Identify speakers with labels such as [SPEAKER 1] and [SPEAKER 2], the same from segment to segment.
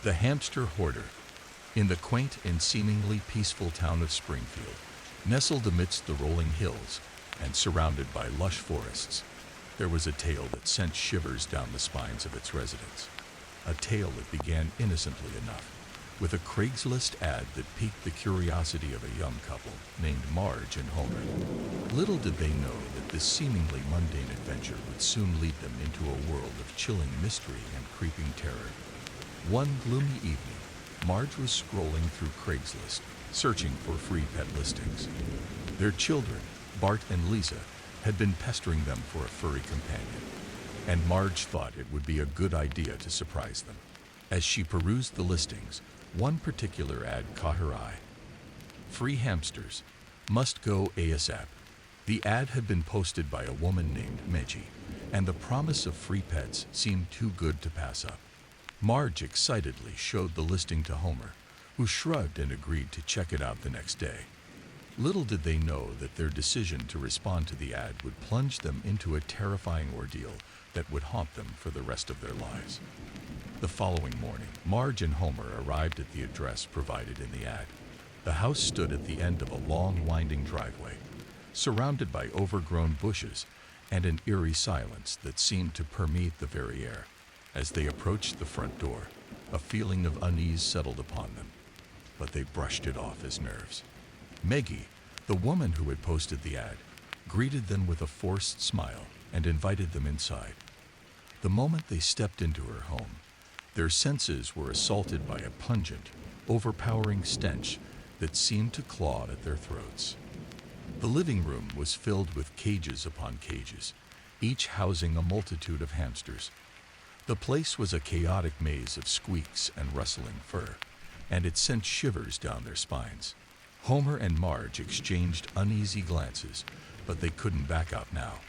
[SPEAKER 1] The Hamster Hoarder. In the quaint and seemingly peaceful town of Springfield, nestled amidst the rolling hills and surrounded by lush forests, there was a tale that sent shivers down the spines of its residents. A tale that began innocently enough, with a Craigslist ad that piqued the curiosity of a young couple named Marge and Homer. Little did they know that this seemingly mundane adventure would soon lead them into a world of chilling mystery and creeping terror. One gloomy evening, Marge was scrolling through Craigslist, searching for free pet listings. Their children, Bart and Lisa, had been pestering them for a furry companion, and Marge thought it would be a good idea to surprise them. As she perused the listings, one particular ad caught her eye. Free hamsters. Must go ASAP. The ad had been posted by a woman named Meggie, and the promise of free pets seemed too good to pass up. Marge excitedly showed the listing to Homer, who shrugged and agreed to check it out the next day. Little did they know that their decision to respond to the ad would plunge them into a terrifying ordeal that would haunt them for the rest of their lives. The following morning, Marge and Homer arrived at the address provided in the ad. The house stood at the end of a long, winding driveway, surrounded by overgrown bushes and an eerie silence that seemed to permeate the very air. As they approached the front door, a feeling of unease settled upon them, but they brushed it off as nerves. Meggie, the woman who had posted the ad, greeted them with a forced smile and invited them inside. The moment they stepped into her home, their senses were assaulted by a pungent, overpowering stench that seemed to claw at their throats. The living room was filled with cages upon cages, each housing a multitude of hamsters. The place was a chaotic maze of squeaks and rustling fur, and it sent shivers down their spines. Homer and Marge exchanged uneasy glances, but they couldn't back out now.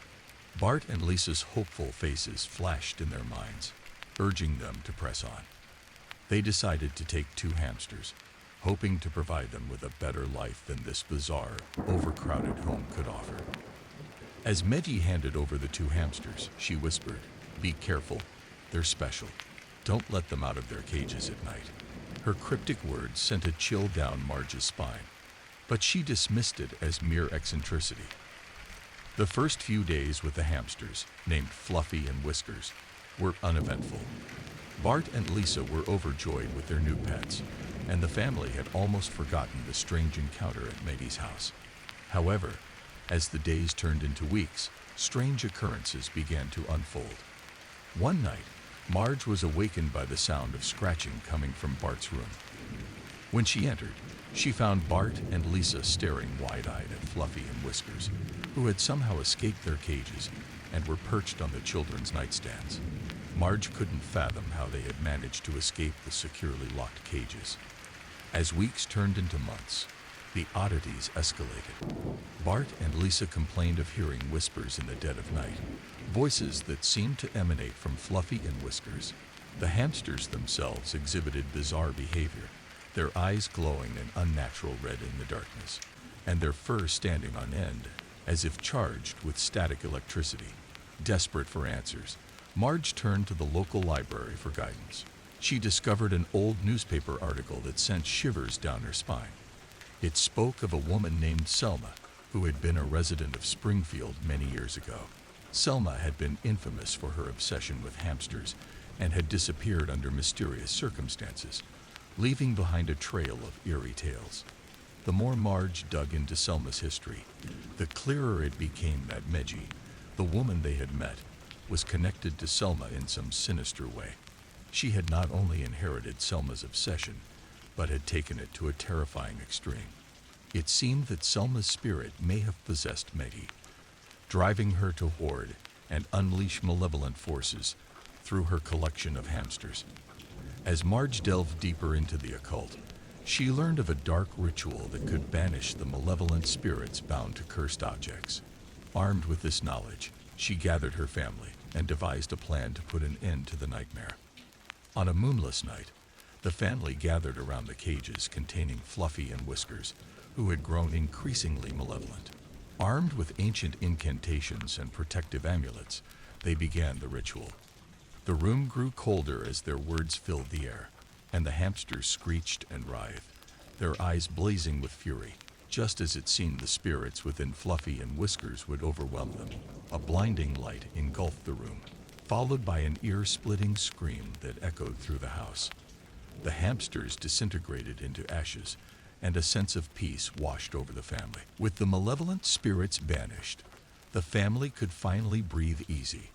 [SPEAKER 1] Bart and Lisa's hopeful faces flashed in their minds, urging them to press on. They decided to take 2 hamsters, hoping to provide them with a better life than this bizarre, overcrowded home could offer. As Meggie handed over the 2 hamsters, she whispered, "Be careful. They're special. Don't let them out of their cages at night." Her cryptic words sent a chill down Marge's spine, but she dismissed it as mere eccentricity. The first few days with the hamsters, named Fluffy and Whiskers, were uneventful. Bart and Lisa were overjoyed with their new pets, and the family had almost forgotten the strange encounter at Maggie's house. However, as the days turned into weeks, strange occurrences began to unfold. One night, Marge was awakened by the sound of scratching coming from Bart's room. When she entered, she found Bart and Lisa staring wide-eyed at Fluffy and Whiskers, who had somehow escaped their cages and were perched on the children's nightstands. Marge couldn't fathom how they had managed to escape the securely locked cages. As weeks turned into months, the oddities escalated. Bart and Lisa complained of hearing whispers in the dead of night, voices that seemed to emanate from Fluffy and Whiskers. The hamsters themselves exhibited bizarre behavior, their eyes glowing an unnatural red in the darkness, and their fur standing on end, as if charged with static electricity. Desperate for answers, Marge turned to the local library for guidance. She discovered an old newspaper article that sent shivers down her spine. It spoke of a woman named Selma, who had been a resident of Springfield many years ago. Selma had been infamous for her obsession with hamsters and had disappeared under mysterious circumstances, leaving behind a trail of eerie tales. The more Marge dug into Selma's history, the clearer it became that Meggie, the woman they had met, was connected to Selma in some sinister way. She had not only inherited Selma's obsession, but had taken it to a terrifying extreme. It seemed that Selma's spirit may have possessed Meggie, driving her to hoard and unleash malevolent forces through her collection of hamsters. As Marge delved deeper into the occult, she learned of a dark ritual that could banish the malevolent spirits bound to cursed objects. Armed with this knowledge, she gathered her family and devised a plan to put an end to the nightmare. On a moonless night, the family gathered around the cages containing Fluffy and Whiskers, who had grown increasingly malevolent. Armed with ancient incantations and protective amulets, they began the ritual. The room grew colder as their words filled the air, and the hamsters screeched and writhed, their eyes blazing with fury. Just as it seemed the spirits within Fluffy and Whiskers would overwhelm them, a blinding light engulfed the room, followed by an ear-splitting scream that echoed through the house. The hamsters disintegrated into ashes, and a sense of peace washed over the family. With the malevolent spirits banished, the family could finally breathe easy.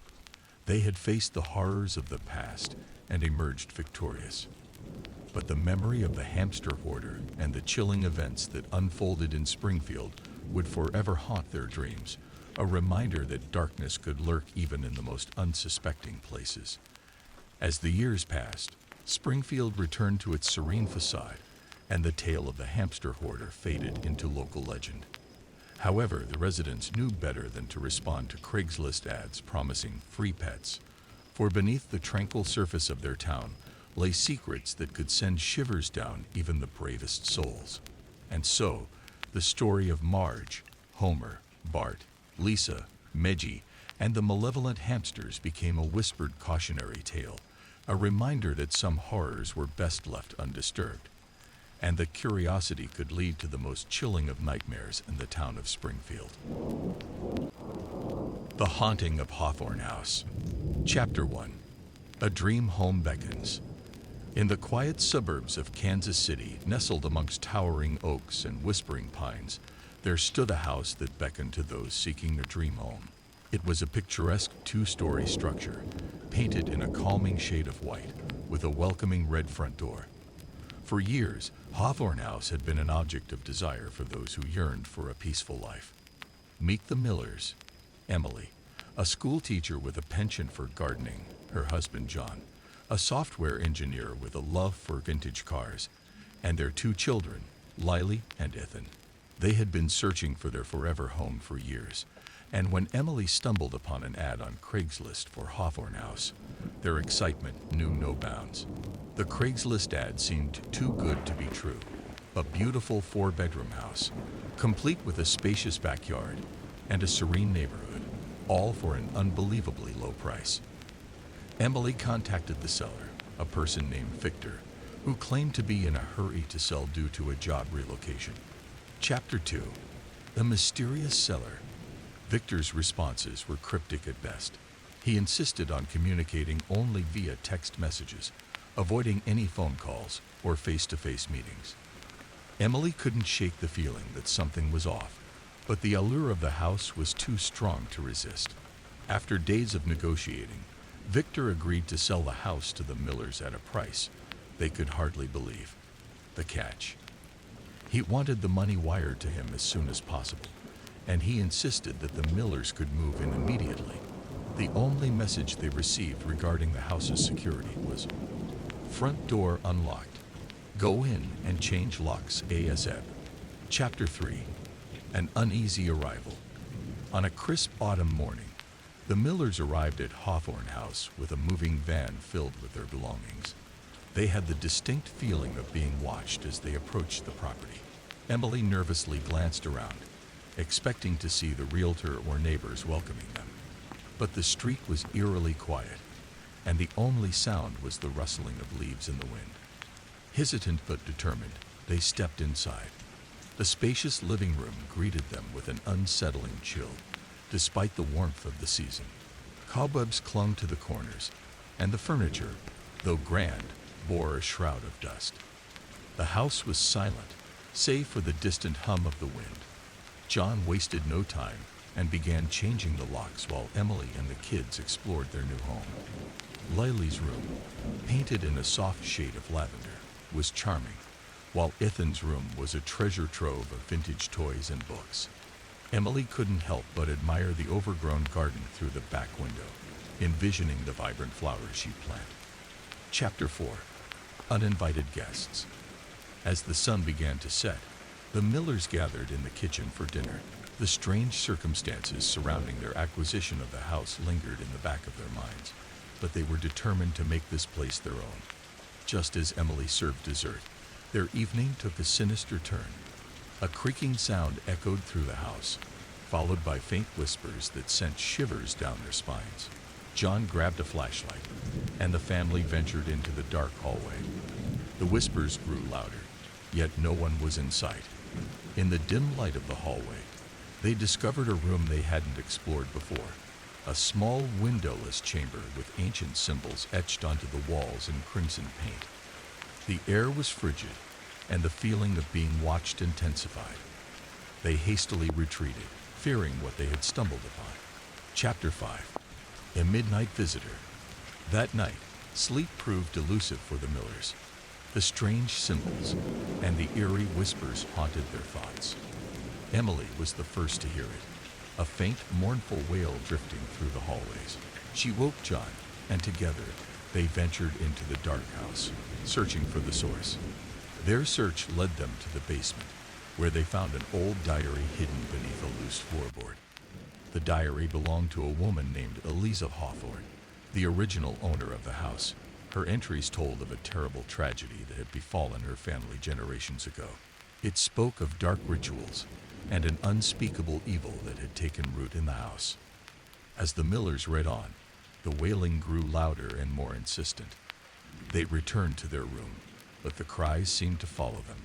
[SPEAKER 1] They had faced the horrors of the past and emerged victorious. But the memory of the Hamster Hoarder and the chilling events that unfolded in Springfield would forever haunt their dreams, a reminder that darkness could lurk even in the most unsuspecting places. As the years passed, Springfield returned to its serene facade, and the tale of the Hamster Hoarder faded into local legend. However, the residents knew better than to respond to Craigslist ads promising free pets, for beneath the tranquil surface of their town lay secrets that could send shivers down even the bravest souls. And so, the story of Marge, Homer, Bart, Lisa, Meggie, and the malevolent hamsters became a whispered cautionary tale, a reminder that some horrors were best left undisturbed, and that curiosity could lead to the most chilling of nightmares in the town of Springfield. The Haunting of Hawthorn House. Chapter 1. A Dream Home Beckons. In the quiet suburbs of Kansas City, nestled amongst towering oaks and whispering pines, there stood a house that beckoned to those seeking a dream home. It was a picturesque two-story structure, painted in a calming shade of white, with a welcoming red front door. For years, Hawthorn House had been an object of desire for those who yearned for a peaceful life. Meet the Millers. Emily, a school teacher with a penchant for gardening, her husband John, a software engineer with a love for vintage cars, and their two children, Lily and Ethan. They had been searching for their forever home for years, and when Emily stumbled upon an ad on Craigslist for Hawthorn House, their excitement knew no bounds. The Craigslist ad seemed too good to be true. A beautiful 4-bedroom house, complete with a spacious backyard and a serene neighborhood, all for an unbelievably low price. Emily contacted the seller, a person named Victor, who claimed to be in a hurry to sell due to a job relocation. Chapter 2. The Mysterious Seller. Victor's responses were cryptic at best. He insisted on communicating only via text messages, avoiding any phone calls or face-to-face meetings. Emily couldn't shake the feeling that something was off, but the allure of the house was too strong to resist. After days of negotiating, Victor agreed to sell the house to the Millers at a price they could hardly believe. The catch. He wanted the money wired to him as soon as possible, and he insisted that the Millers could move in immediately. The only message they received regarding the house's security was, "Front door unlocked. Go in and change locks ASAP." Chapter 3. An Uneasy Arrival. On a crisp autumn morning, the Millers arrived at Hawthorn House with a moving van filled with their belongings. They had the distinct feeling of being watched as they approached the property. Emily nervously glanced around, expecting to see the realtor or neighbors welcoming them. But the street was eerily quiet, and the only sound was the rustling of leaves in the wind. Hesitant but determined, they stepped inside. The spacious living room greeted them with an unsettling chill, despite the warmth of the season. Cobwebs clung to the corners, and the furniture, though grand, bore a shroud of dust. The house was silent, save for the distant hum of the wind. John wasted no time and began changing the locks while Emily and the kids explored their new home. Lily's room, painted in a soft shade of lavender, was charming, while Ethan's room was a treasure trove of vintage toys and books. Emily couldn't help but admire the overgrown garden through the back window, envisioning the vibrant flowers she'd plant. Chapter 4. Uninvited Guests. As the sun began to set, the Millers gathered in the kitchen for dinner. The strange circumstances surrounding their acquisition of the house lingered in the back of their minds, but they were determined to make this place their own. Just as Emily served dessert, their evening took a sinister turn. A creaking sound echoed through the house, followed by faint whispers that sent shivers down their spines. John grabbed a flashlight, and the family ventured into the dark hallway. The whispers grew louder, yet no one was in sight. In the dim light of the hallway, they discovered a room they hadn't explored before, a small windowless chamber with ancient symbols etched onto the walls in crimson paint. The air was frigid, and the feeling of being watched intensified. They hastily retreated, fearing what they had stumbled upon. Chapter 5. A Midnight Visitor. That night, sleep proved elusive for the Millers. The strange symbols and the eerie whispers haunted their thoughts. Emily was the first to hear it, a faint, mournful wail drifting through the hallways. She woke John, and together they ventured into the dark house, searching for the source. Their search led them to the basement, where they found an old diary hidden beneath a loose floorboard. The diary belonged to a woman named Eliza Hawthorn, the original owner of the house. Her entries told of a terrible tragedy that had befallen her family generations ago. It spoke of dark rituals and an unspeakable evil that had taken root in the house. As the Millers read on, the wailing grew louder and more insistent. They returned to their room, but the cries seemed to follow them,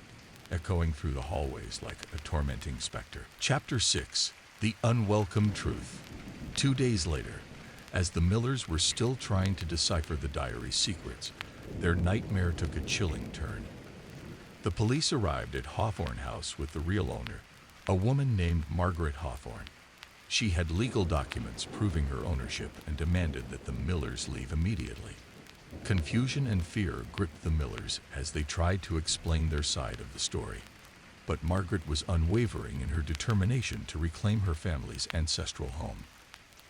[SPEAKER 1] echoing through the hallways like a tormenting specter. Chapter 6. The Unwelcome Truth. 2 days later, as the Millers were still trying to decipher the diary's secrets, their nightmare took a chilling turn. The police arrived at Hawthorn House with the real owner, a woman named Margaret Hawthorn. She had legal documents proving her ownership and demanded that the Millers leave immediately. Confusion and fear gripped the Millers as they tried to explain their side of the story. But Margaret was unwavering in her determination to reclaim her family's ancestral home.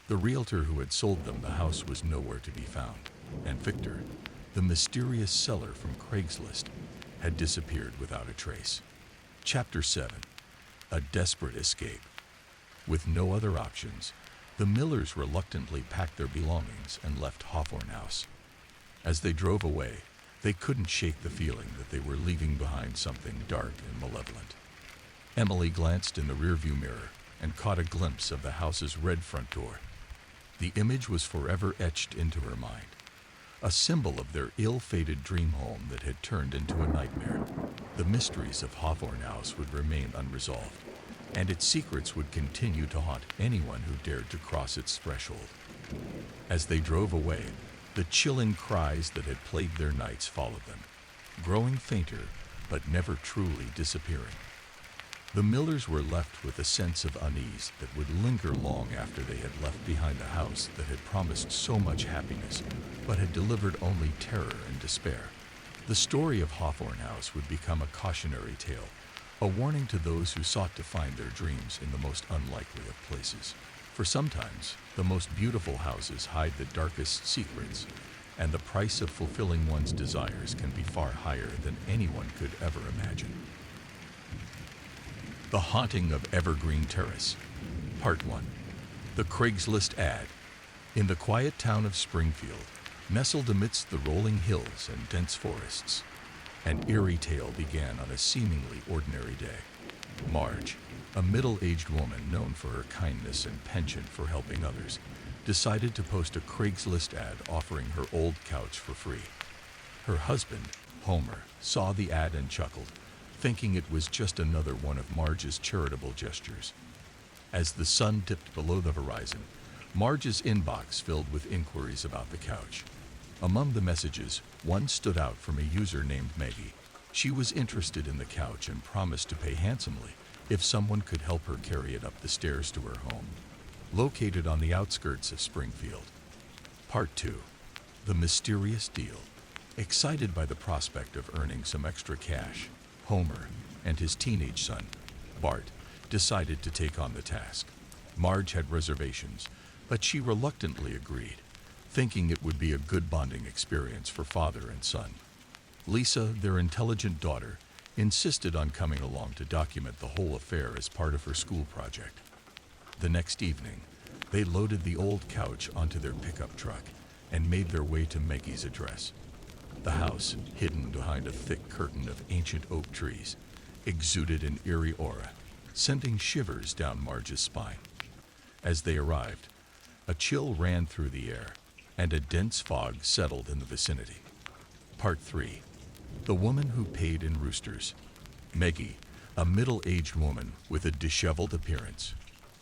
[SPEAKER 1] The realtor who had sold them the house was nowhere to be found, and Victor, the mysterious seller from Craigslist, had disappeared without a trace. Chapter 7. A Desperate Escape. With no other options, the Millers reluctantly packed their belongings and left Hawthorn House. As they drove away, they couldn't shake the feeling that they were leaving behind something dark and malevolent. Emily glanced in the rearview mirror and caught a glimpse of the house's red front door. The image was forever etched into her mind, a symbol of their ill-fated dream home that had turned into a nightmare. The mysteries of Hawthorn House would remain unresolved, and its secrets would continue to haunt anyone who dared to cross its threshold. As they drove away, the chilling cries that had plagued their nights followed them, growing fainter but never truly disappearing. The Millers were left with a sense of unease that would linger long after they had left behind a house that had promised so much happiness, but had delivered only terror and despair. The story of Hawthorn House would become a cautionary tale, a warning to those who sought to find their dreams in the most unlikely of places. For sometimes, the most beautiful houses hide the darkest secrets, and the price of fulfilling one's desires can be far higher than anyone could ever imagine. The Haunting of Evergreen Terrace. Part 1. The Craigslist Ad. In the quiet town of Springfield, nestled amidst the rolling hills and dense forests, an eerie tale began on a seemingly ordinary day. Marge, a middle-aged woman known for her kindness and penchant for helping others, decided to post a Craigslist ad offering her old couch for free. Her husband, Homer, saw the ad and chuckled, thinking it was just another one of Marge's charitable gestures. As the sun dipped below the horizon, Marge's inbox filled with inquiries about the couch. Among the messages, one stood out from a user named Maggie. She was interested in the couch and promised to pay handsomely if someone could help her carry it up the stairs to her home, located on the outskirts of Springfield. Part 2. The Mysterious Deal. Excited by the prospect of earning some extra cash, Homer and his teenage son, Bart, decided to take on the task. Marge had reservations, but she reluctantly agreed, thinking it would be a good bonding experience for father and son. Lisa, their intelligent daughter, insisted on coming along to document the whole affair as part of her school project. The next evening, they loaded the old couch onto their pickup truck and made their way to Maggie's address. The house, hidden behind a thick curtain of ancient oak trees, exuded an eerie aura, sending shivers down Marge's spine. As they arrived, a chill ran through the air, and a dense fog settled in the vicinity. Part 3. The woman who paid in roosters. Meggie, a middle-aged woman with a disheveled appearance,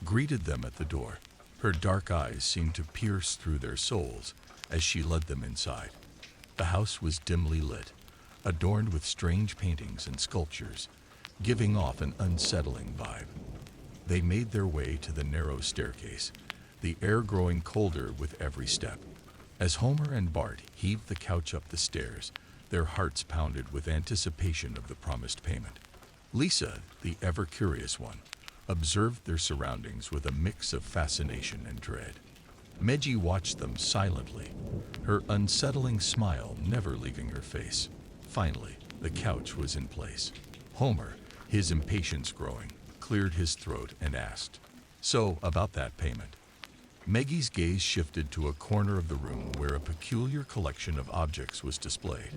[SPEAKER 1] greeted them at the door. Her dark eyes seemed to pierce through their souls as she led them inside. The house was dimly lit, adorned with strange paintings and sculptures, giving off an unsettling vibe. They made their way to the narrow staircase, the air growing colder with every step. As Homer and Bart heaved the couch up the stairs, their hearts pounded with anticipation of the promised payment. Lisa, the ever-curious one, observed their surroundings with a mix of fascination and dread. Meggie watched them silently, her unsettling smile never leaving her face. Finally, the couch was in place. Homer, his impatience growing, cleared his throat and asked, "So, about that payment?" Maggie's gaze shifted to a corner of the room where a peculiar collection of objects was displayed.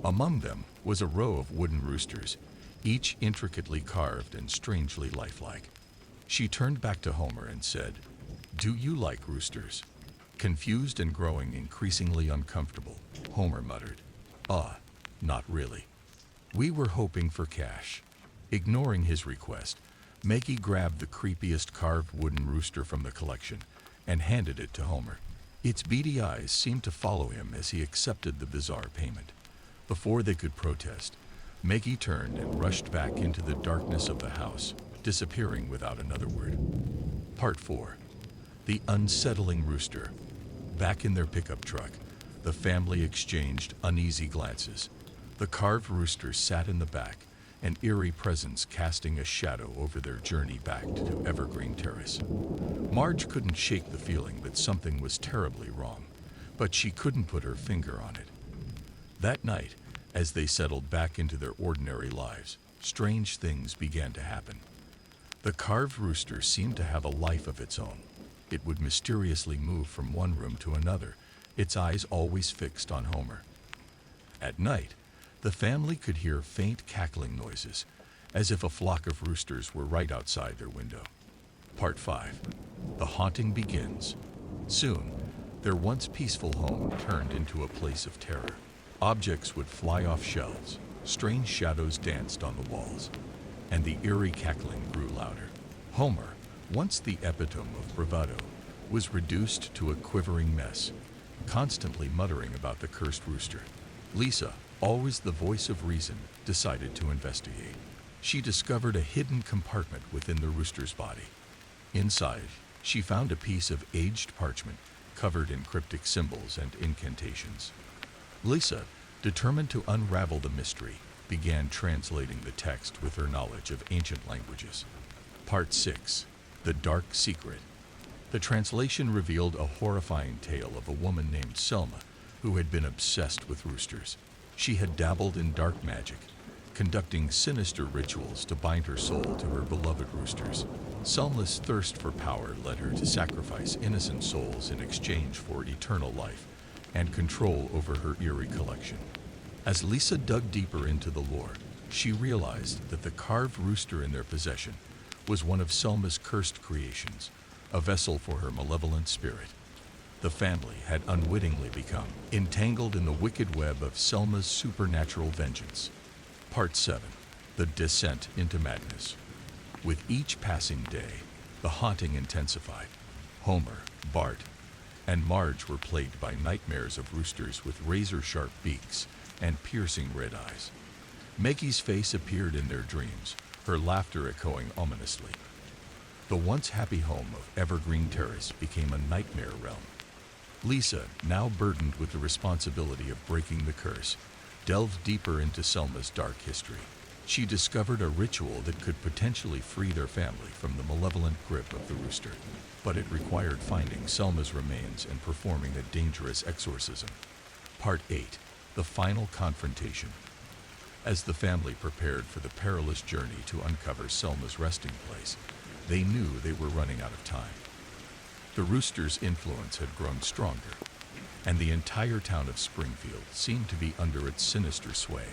[SPEAKER 1] Among them was a row of wooden roosters, each intricately carved and strangely lifelike. She turned back to Homer and said, "Do you like roosters?" Confused and growing increasingly uncomfortable, Homer muttered, Not really. We were hoping for cash." Ignoring his request, Maggie grabbed the creepiest carved wooden rooster from the collection and handed it to Homer. Its beady eyes seemed to follow him as he accepted the bizarre payment. Before they could protest, Maggie turned and rushed back into the darkness of the house, disappearing without another word. Part 4. The Unsettling Rooster. Back in their pickup truck, the family exchanged uneasy glances. The carved rooster sat in the back, an eerie presence casting a shadow over their journey back to Evergreen Terrace. Marge couldn't shake the feeling that something was terribly wrong, but she couldn't put her finger on it. That night, as they settled back into their ordinary lives, strange things began to happen. The carved rooster seemed to have a life of its own. It would mysteriously move from one room to another, its eyes always fixed on Homer. At night, the family could hear faint cackling noises, as if a flock of roosters were right outside their window. Part 5. The haunting begins. Soon, their once peaceful home turned into a place of terror. Objects would fly off shelves, strange shadows danced on the walls, and the eerie cackling grew louder. Homer, once the epitome of bravado, was reduced to a quivering mess, constantly muttering about the cursed rooster. Lisa, always the voice of reason, decided to investigate. She discovered a hidden compartment within the rooster's body. Inside, she found a piece of aged parchment covered in cryptic symbols and incantations. Lisa, determined to unravel the mystery, began translating the text with her knowledge of ancient languages. Part 6. The Dark Secret. The translation revealed a horrifying tale of a woman named Selma who had been obsessed with roosters. She had dabbled in dark magic, conducting sinister rituals to bind her soul to her beloved roosters. Selma's thirst for power led her to sacrifice innocent souls in exchange for eternal life and control over her eerie collection. As Lisa dug deeper into the lore, she realized that the carved rooster in their possession was one of Selma's cursed creations, a vessel for her malevolent spirit. The family had unwittingly become entangled in the wicked web of Selma's supernatural vengeance. Part 7. The Descent into Madness. With each passing day, the haunting intensified. Homer, Bart, and Marge were plagued by nightmares of roosters with razor-sharp beaks and piercing red eyes. Maggie's face appeared in their dreams, her laughter echoing ominously. The once happy home of Evergreen Terrace became a nightmare realm. Lisa, now burdened with the responsibility of breaking the curse, delved deeper into Selma's dark history. She discovered a ritual that could potentially free their family from the malevolent grip of the rooster, but it required finding Selma's remains and performing a dangerous exorcism. Part 8. The Final Confrontation. As the family prepared for the perilous journey to uncover Selma's resting place, they knew they were running out of time. The rooster's influence had grown stronger, and the entire town of Springfield seemed to be under its sinister sway.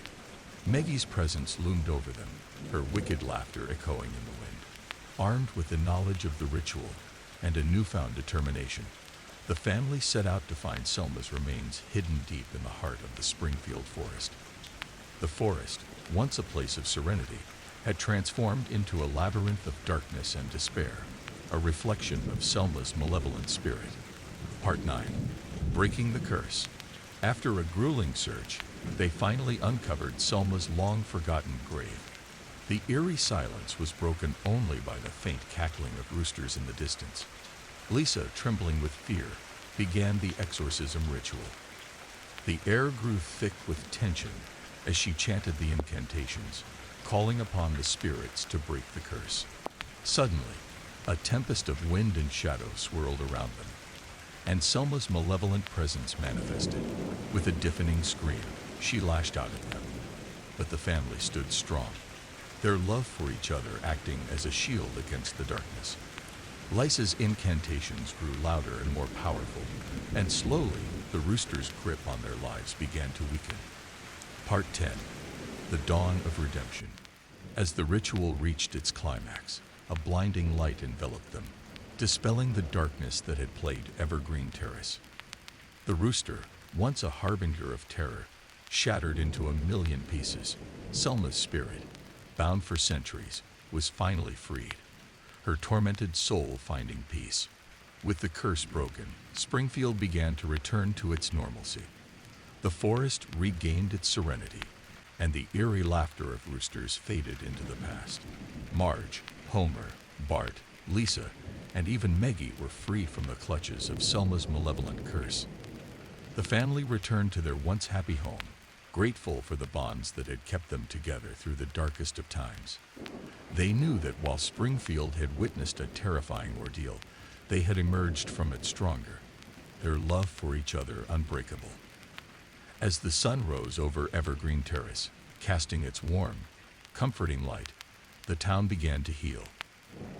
[SPEAKER 1] Maggie's presence loomed over them, her wicked laughter echoing in the wind. Armed with the knowledge of the ritual and a newfound determination, the family set out to find Selma's remains hidden deep in the heart of the Springfield forest. The forest, once a place of serenity, had transformed into a labyrinth of darkness and despair, a reflection of Selma's malevolent spirit. Part 9. Breaking the Curse. After a grueling search, they finally uncovered Selma's long-forgotten grave. The eerie silence was broken only by the faint cackling of roosters in the distance. Lisa, trembling with fear, began the exorcism ritual. The air grew thick with tension as she chanted the incantations, calling upon the spirits to break the curse. Suddenly, a tempest of wind and shadow swirled around them, and Selma's malevolent presence manifested. With a deafening scream, she lashed out at them. But the family stood strong, their love for each other acting as a shield against the darkness. Lisa's incantations grew louder and more powerful, and slowly the roosters' grip on their lives began to weaken. Part 10. The Dawn of Redemption. As the ritual reached its climax, a blinding light enveloped them, dispelling the darkness that had plagued Evergreen Terrace. The rooster, once a harbinger of terror, shattered into a million pieces. Selma's spirit, bound for centuries, was finally freed, her tormented soul finding peace. With the curse broken, Springfield began to return to its normalcy. The forest regained its serenity, and the eerie laughter of roosters faded into the past. Marge, Homer, Bart, Lisa, and even Maggie were free from the clutches of Selma's malevolent curse. The family returned to their once happy home, grateful for the bonds that had kept them together through the darkest of times. They knew that while Springfield had witnessed a terrifying ordeal, they had emerged from it stronger, their love for each other unbreakable. As the sun rose over Evergreen Terrace, casting its warm, comforting light, the town began to heal.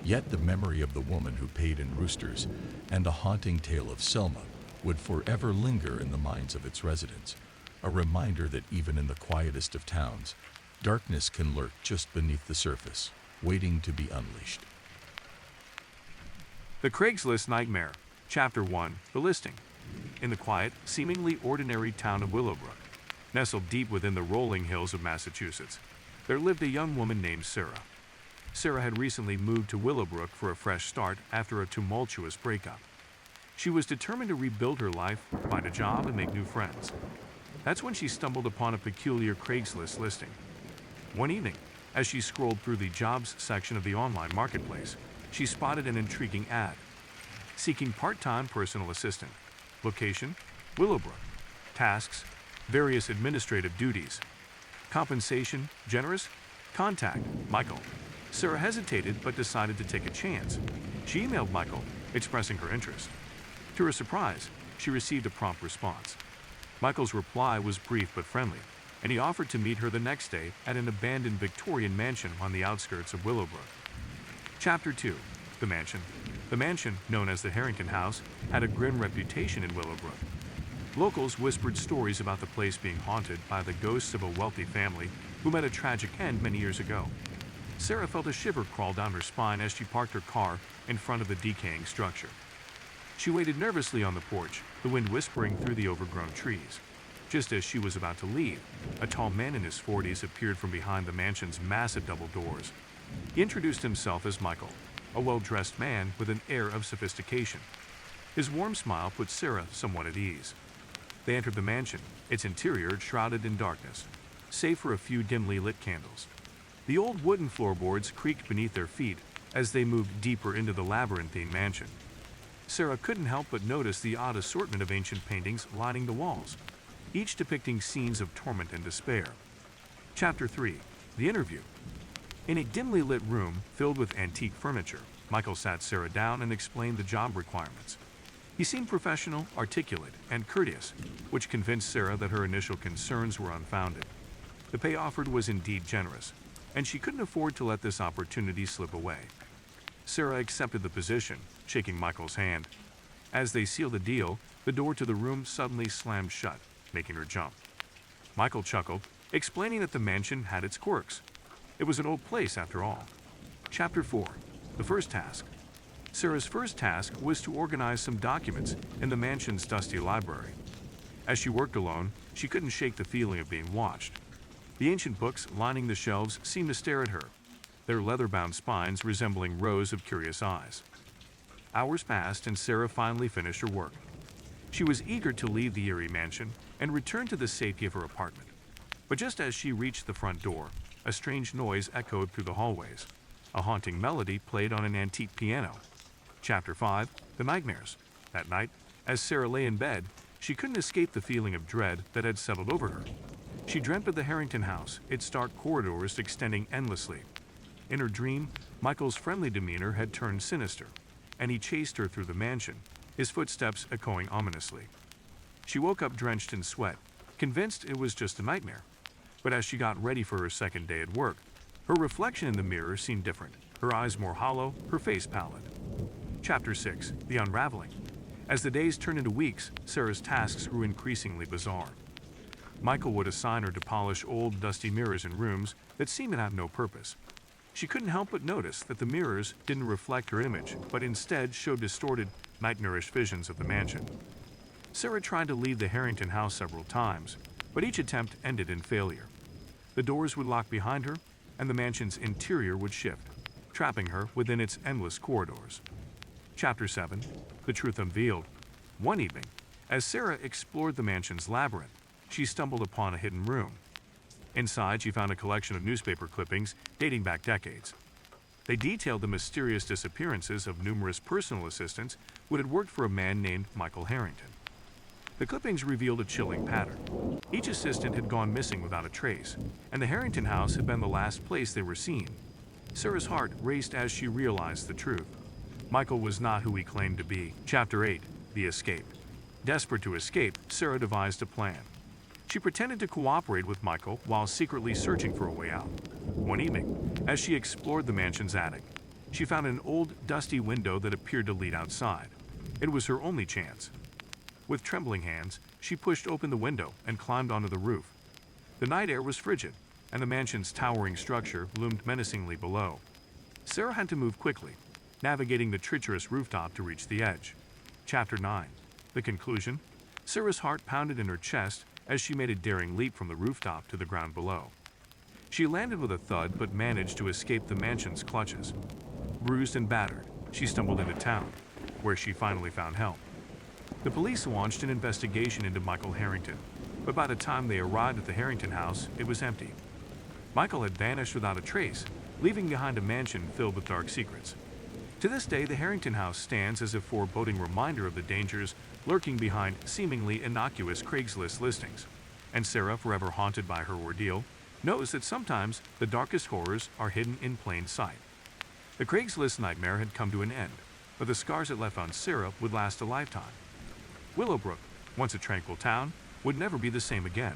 [SPEAKER 1] Yet the memory of the woman who paid in roosters and a haunting tale of Selma would forever linger in the minds of its residents, a reminder that even in the quietest of towns, darkness can lurk just beneath the surface, waiting to be unleashed.
[SPEAKER 2] The Craigslist Nightmare, Chapter 1, The Listing. In the quiet, seemingly ordinary town of Willowbrook, nestled deep within the rolling hills of Massachusetts, there lived a young woman named Sarah. Sarah had recently moved to Willowbrook for a fresh start after a tumultuous breakup. She was determined to rebuild her life, find a job, and make new friends. That's when she stumbled upon a peculiar Craigslist listing. One evening, as she scrolled through the jobs section of the online marketplace, she spotted an intriguing ad. Seeking part-time personal assistant. Location, Willowbrook. Tasks, various administrative duties. Compensation, generous. Contact, Michael. Sarah hesitated but decided to take a chance. She emailed Michael, expressing her interest. To her surprise, she received a prompt response. Michael's reply was brief but friendly, and he offered to meet her the next day at an abandoned Victorian mansion on the outskirts of Willowbrook. Chapter 2. The Mansion. The mansion, known as the Harrington House, had a grim reputation in Willowbrook. Locals whispered stories about the place being haunted by the ghosts of a wealthy family who met a tragic end many years ago. Sarah felt a shiver crawl down her spine as she parked her car in front of the decaying structure. She waited nervously on the porch, the wind whispering through the overgrown trees. Just as she was about to leave, a tall man in his 40s appeared from behind the mansion's massive double doors. He introduced himself as Michael, a well-dressed man with an air of sophistication. His warm smile put Sarah somewhat at ease. They entered the mansion, its interior shrouded in darkness, save for a few dimly lit candles. The old wooden floorboards creaked beneath their feet as they moved deeper into the labyrinthine mansion. Sarah couldn't help but notice the odd assortment of ancient paintings lining the walls, each depicting scenes of torment and despair. Chapter 3. The Interview. In a dimly lit room filled with antique furniture, Michael sat Sarah down and explained the job requirements. He seemed professional, articulate, and courteous, which convinced Sarah that her initial concerns were unfounded. The pay offered was indeed generous, and she couldn't afford to let this opportunity slip away. Sarah accepted the position, shaking Michael's hand. As they sealed the deal, the door to the room suddenly slammed shut, making her jump. Michael chuckled, explaining that the mansion had its quirks. It was an old place after all. Chapter 4. The First Task. Sarah's first task was to organize some documents in the mansion's dusty library. As she worked alone, she couldn't shake the feeling of being watched. The ancient books lining the shelves seemed to stare at her, their leather-bound spines resembling rows of curious eyes. Hours passed and Sarah finally finished her work. She was eager to leave the eerie mansion and return to the safety of her apartment. But just as she reached the front door, a strange noise echoed through the hallways. A haunting melody played on an antique piano. Chapter 5: The Nightmares. That night, as Sarah lay in bed, she couldn't escape the feeling of dread that had settled over her. She dreamt of the Harrington house, its dark corridors extending endlessly. In her dream, Michael's friendly demeanor had turned sinister, and he chased her through the mansion, his footsteps echoing ominously. She woke up drenched in sweat, convinced it was just a nightmare. But as she got ready for her second day at work, her reflection in the mirror seemed different, her eyes more hollow, her face pallid. Chapter 6: The Unraveling. As the days turned into weeks, Sarah's tasks grew increasingly bizarre. Michael would assign her to polish old, dusty mirrors in rooms that seemed to have no purpose. She couldn't help but notice that the mirrors didn't reflect her image, but instead showed distorted, nightmarish visions of the mansion. Sarah tried to leave the Harrington house several times, but each attempt ended in failure. The doors would lock behind her, and the mansion's interior would shift, trapping her within its endless corridors. Chapter 7: The Truth Unveiled. One evening, as Sarah explored the mansion's labyrinth, she stumbled upon a hidden room. Inside, she found a collection of newspaper clippings dating back decades. They detailed the mysterious disappearances of numerous personal assistants who had worked for a man named Michael Harrington. The clippings revealed a chilling pattern. Each assistant had gone missing without a trace, and the Harrington house had been the last place they were seen. Sarah's heart raced as she realized the truth. Michael was not who he claimed to be. Chapter 8: The Escape. Desperate to escape, Sarah devised a plan. She pretended to cooperate with Michael while secretly searching for a way out. One evening, as she explored the mansion's attic, she found an old, dusty window that appeared to lead outside. It was her only chance. With trembling hands, she pushed open the window and climbed onto the roof. The night air was frigid, and the mansion's towering structure loomed menacingly below. Sarah had to move quickly, navigating the treacherous rooftop to reach the edge. Chapter 9: The Conclusion. Sarah's heart pounded in her chest as she made a daring leap from the rooftop to the ground below. She landed with a thud but managed to escape the mansion's clutches. Bruised and battered, she stumbled into town, where she finally found help. The police launched an investigation into Michael Harrington, but by the time they arrived at the Harrington house, it was empty. Michael had vanished without a trace, leaving behind a mansion filled with dark secrets. To this day, the Harrington house stands as a foreboding reminder of the dangers lurking behind seemingly innocuous Craigslist listings. And Sarah, forever haunted by her ordeal, knows that sometimes the darkest horrors are hidden in plain sight. The Craigslist nightmare had come to an end, but the scars it left on Sarah would last a lifetime. Willowbrook, once a tranquil town, would never be the same again.